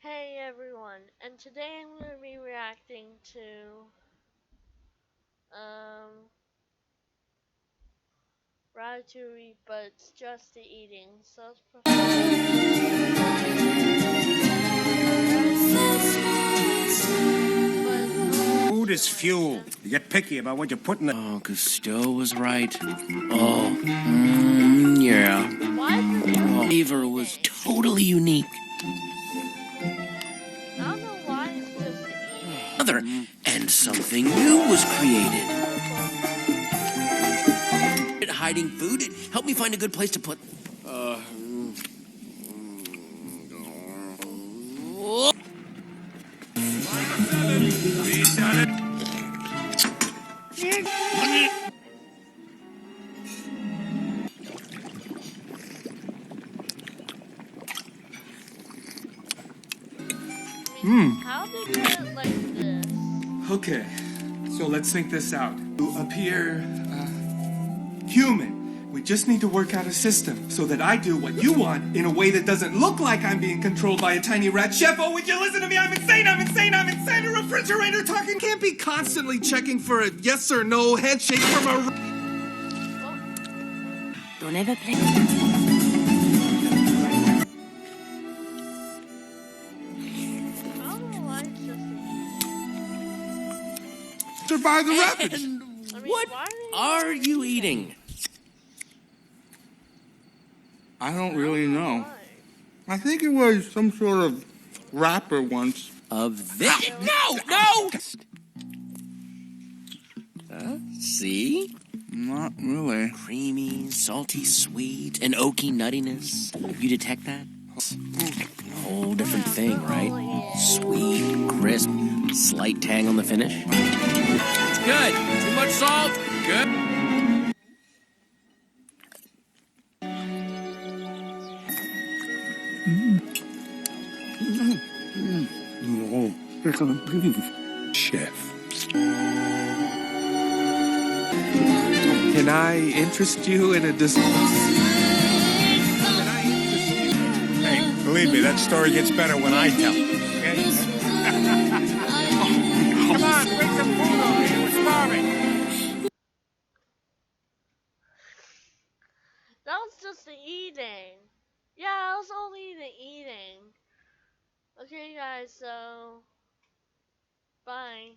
Hey everyone, and today I'm going to be reacting to ratatouille, but it's just the eating. So let's Food is fuel. You get picky about what you put in the... Oh, Cousteau was right. Oh, yeah. What? Flavor was totally unique. I don't know why it's just the eating. Other, and something new was created. Hiding food, it helped me find a good place to put... How did you get like this? Okay, so let's think this out. To appear human, we just need to work out a system so that I do what you want in a way that doesn't look like I'm being controlled by a tiny rat chef. Oh, would you listen to me? I'm insane, I'm insane, I'm insane. A refrigerator talking can't be constantly checking for a yes or no handshake from a... Don't ever play. Survive the rapids. What are you eating? I don't really know. I think it was some sort of wrapper once. Of this? No! See? Not really. Creamy, salty, sweet, and oaky nuttiness. You detect that? A whole different thing, right? Sweet, crisp, slight tang on the finish. It's good. Too much salt? Good. No, I can't breathe. Chef. Can I interest you in a Hey, believe me, that story gets better when I tell it, okay? Come on, bring some food over here. We're starving. That was just the eating. Yeah, that was only the eating. Okay guys, so bye.